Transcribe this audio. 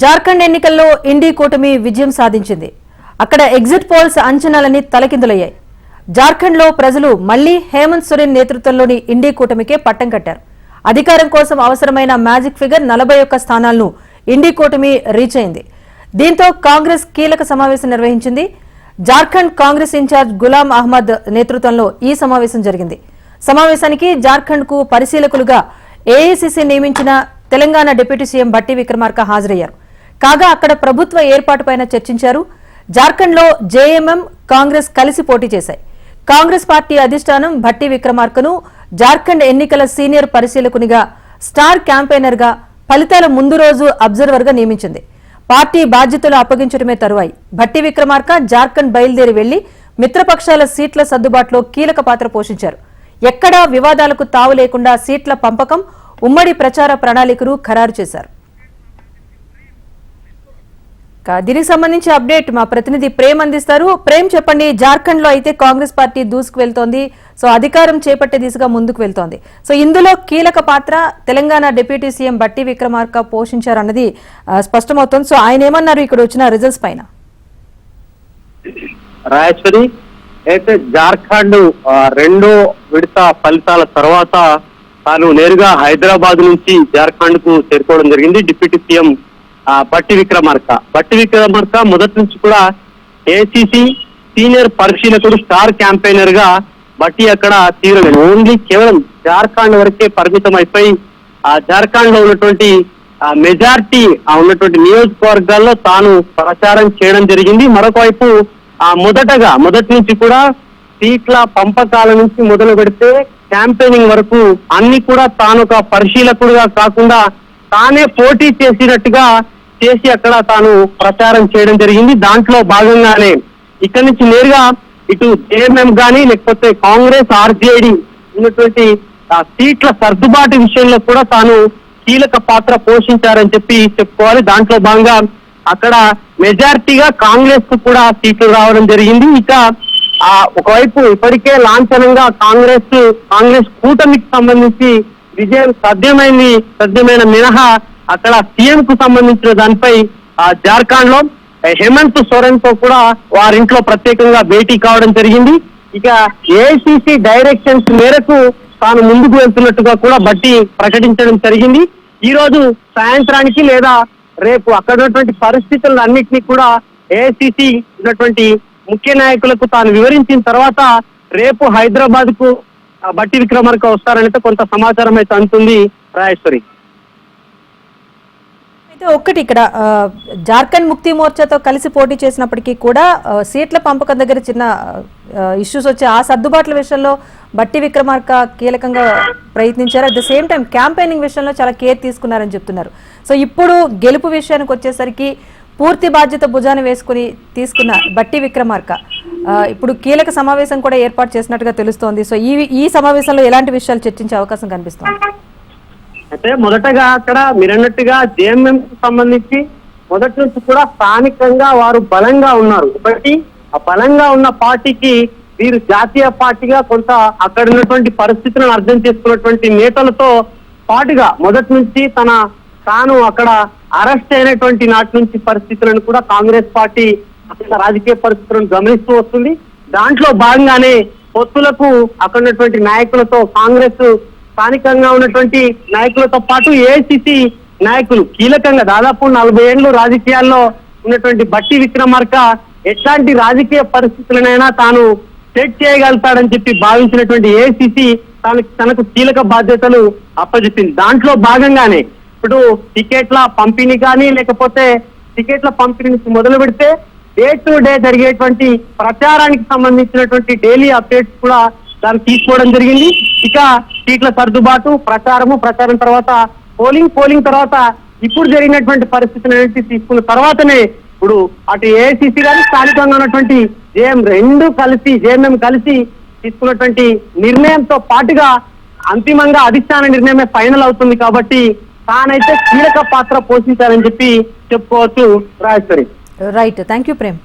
జార్ఖండ్ ఎన్నికల్లో ఇండీ కూటమి విజయం సాధించింది. అక్కడ ఎగ్జిట్ పోల్స్ అంచనాలని తలకిందులయ్యాయి. జార్ఖండ్లో ప్రజలు మళ్లీ హేమంత్ సోరెన్ నేతృత్వంలోని ఇండీ కూటమికే పట్టం కట్టారు. అధికారం కోసం అవసరమైన మ్యాజిక్ ఫిగర్ 41 స్థానాలను ఇండీ కూటమి రీచ్ అయింది. దీంతో కాంగ్రెస్ కీలక సమావేశం నిర్వహించింది. జార్ఖండ్ కాంగ్రెస్ ఇన్ఛార్జ్ గులాం అహ్మద్ నేతృత్వంలో ఈ సమావేశం జరిగింది. సమావేశానికి జార్ఖండ్ కు పరిశీలకులుగా ఏఐసీసీ నియమించిన తెలంగాణ డిప్యూటీ సీఎం భట్టి విక్రమార్క హాజరయ్యారు. కాగా అక్కడ ప్రభుత్వ ఏర్పాటుపైన చర్చించారు. జార్ఖండ్ లో జేఎంఎం కాంగ్రెస్ కలిసి పోటీ చేశాయి. కాంగ్రెస్ పార్టీ అధిష్టానం భట్టి విక్రమార్కను జార్ఖండ్ ఎన్నికల సీనియర్ పరిశీలకునిగా, స్టార్ క్యాంపెయినర్ గా, ఫలితాల ముందు రోజు అబ్జర్వర్ గా నియమించింది. పార్టీ బాధ్యతలు అప్పగించడమే తరువాయి భట్టి విక్రమార్క జార్ఖండ్ బయలుదేరి వెళ్లి మిత్రపక్షాల సీట్ల సర్దుబాటులో కీలక పాత్ర పోషించారు. ఎక్కడా వివాదాలకు తావు లేకుండా సీట్ల పంపకం, ఉమ్మడి ప్రచార ప్రణాళికను ఖరారు చేశారు. దీనికి సంబంధించి అప్డేట్ మా ప్రతినిధి ప్రేమ్ అందిస్తారు. ప్రేమ్, చెప్పండి. జార్ఖండ్ లో అయితే కాంగ్రెస్ పార్టీ దూసుకు వెళ్తోంది. సో అధికారం చేపట్టే దిశగా ముందుకు వెళ్తోంది. సో ఇందులో కీలక పాత్ర తెలంగాణ డిప్యూటీ సీఎం భట్టి విక్రమార్క పోషించారన్నది స్పష్టమవుతోంది. సో ఆయన ఏమన్నారు ఇక్కడ వచ్చిన రిజల్ట్స్ పైన? రాజేశ్వరి, అయితే జార్ఖండ్ రెండో విడత ఫలితాల తర్వాత తాను నేరుగా హైదరాబాద్ నుంచి జార్ఖండ్ కు చేరుకోవడం జరిగింది. డిప్యూటీ సీఎం భట్టి విక్రమార్క మొదటి నుంచి కూడా ఏసీసీ సీనియర్ పరిశీలకుడు, స్టార్ క్యాంపెయినర్ గా భట్టి అక్కడ తీవ్రమైన ఓన్లీ కేవలం జార్ఖండ్ వరకే పరిమితం అయిపోయి జార్ఖండ్ లో ఉన్నటువంటి మెజార్టీ ఉన్నటువంటి నియోజకవర్గాల్లో తాను ప్రచారం చేయడం జరిగింది. మరొక వైపు మొదటి నుంచి కూడా సీట్ల పంపకాల నుంచి మొదలు పెడితే క్యాంపెయినింగ్ వరకు అన్ని కూడా తాను ఒక పరిశీలకుడుగా కాకుండా తానే పోటీ చేసినట్టుగా చేసి అక్కడ తాను ప్రచారం చేయడం జరిగింది. దాంట్లో భాగంగానే ఇక్కడి నుంచి నేరుగా ఇటు జేఎంఎం కానీ లేకపోతే కాంగ్రెస్, ఆర్జేడీ ఉన్నటువంటి సీట్ల సర్దుబాటు విషయంలో కూడా తాను కీలక పాత్ర పోషించారని చెప్పుకోవాలి. దాంట్లో భాగంగా అక్కడ మెజారిటీగా కాంగ్రెస్ కు కూడా సీట్లు రావడం జరిగింది. ఇక ఒకవైపు ఇప్పటికే లాంఛనంగా కాంగ్రెస్ కూటమికి సంబంధించి విజయం సాధ్యమైన మినహా అక్కడ సీఎం కు సంబంధించిన దానిపై జార్ఖండ్ లో హేమంత్ సోరెన్ తో కూడా వారింట్లో ప్రత్యేకంగా భేటీ కావడం జరిగింది. ఇక ఏఐసీసీ డైరెక్షన్స్ మేరకు తాను ముందుకు వెళ్తున్నట్టుగా కూడా భట్టి ప్రకటించడం జరిగింది. ఈ రోజు సాయంత్రానికి లేదా రేపు అక్కడ ఉన్నటువంటి పరిస్థితులను అన్నింటినీ కూడా ఏఐసీసీ ఉన్నటువంటి ముఖ్య నాయకులకు తాను వివరించిన తర్వాత రేపు హైదరాబాద్ కు భట్టి విక్రమార్క వస్తారనైతే కొంత సమాచారం అయితే అందుతుంది. రాజేశ్వరి, అయితే ఒక్కటి ఇక్కడ జార్ఖండ్ ముక్తి మోర్చాతో కలిసి పోటీ చేసినప్పటికీ కూడా సీట్ల పంపకం దగ్గర చిన్న ఇష్యూస్ వచ్చి ఆ సర్దుబాట్ల విషయంలో భట్టి విక్రమార్క కీలకంగా ప్రయత్నించారు. At the same time campaigning విషయంలో చాలా కేర్ తీసుకున్నారని చెప్తున్నారు. సో ఇప్పుడు గెలుపు విషయానికి వచ్చేసరికి పూర్తి బాధ్యత భుజాన వేసుకుని తీసుకున్న భట్టి విక్రమార్క ఇప్పుడు కీలక సమావేశం కూడా ఏర్పాటు చేసినట్టుగా తెలుస్తోంది. సో ఈ సమావేశంలో ఎలాంటి విషయాలు చర్చించే అవకాశం కనిపిస్తోంది? అయితే మొదటగా అక్కడ మీరన్నట్టుగా జేఎంఎం కు సంబంధించి మొదటి నుంచి కూడా స్థానికంగా వారు బలంగా ఉన్నారు. ఒకటి ఆ బలంగా ఉన్న పార్టీకి వీరు జాతీయ పార్టీగా కొంత అక్కడ ఉన్నటువంటి పరిస్థితులను అర్థం చేసుకున్నటువంటి నేతలతో పాటుగా మొదటి నుంచి తాను అక్కడ అరెస్ట్ అయినటువంటి నాటి నుంచి పరిస్థితులను కూడా కాంగ్రెస్ పార్టీ రాజకీయ పరిస్థితులను గమనిస్తూ వస్తుంది. దాంట్లో భాగంగానే పొత్తులకు అక్కడ ఉన్నటువంటి నాయకులతో, కాంగ్రెస్ స్థానికంగా ఉన్నటువంటి నాయకులతో పాటు ఏఐసీసీ నాయకులు కీలకంగా దాదాపు 40 ఏళ్లు రాజకీయాల్లో ఉన్నటువంటి భట్టి విక్రమార్క ఎట్లాంటి రాజకీయ పరిస్థితులనైనా తాను సెట్ చేయగలుగుతాడని భావించినటువంటి ఏఐసీసీ తనకు కీలక బాధ్యతలు అప్పచెప్పింది. దాంట్లో భాగంగానే ఇప్పుడు టికెట్ల పంపిణీ కానీ లేకపోతే టికెట్ల పంపిణీ నుంచి మొదలు పెడితే డే టు డే జరిగేటువంటి ప్రచారానికి సంబంధించినటువంటి డైలీ అప్డేట్స్ కూడా దాన్ని తీసుకోవడం జరిగింది. ఇక సీట్ల సర్దుబాటు, ప్రచారం తర్వాత పోలింగ్ తర్వాత ఇప్పుడు జరిగినటువంటి పరిస్థితులు తీసుకున్న తర్వాతనే ఇప్పుడు అటు ఏఐసీసీ గాని స్థానికంగా ఉన్నటువంటి జేఎంఎం కలిసి తీసుకున్నటువంటి నిర్ణయంతో పాటుగా అంతిమంగా అధిష్టాన నిర్ణయమే ఫైనల్ అవుతుంది. కాబట్టి తానైతే కీలక పాత్ర పోషించారని చెప్పుకోవచ్చు. Rajeshwari, right. Thank you Prem.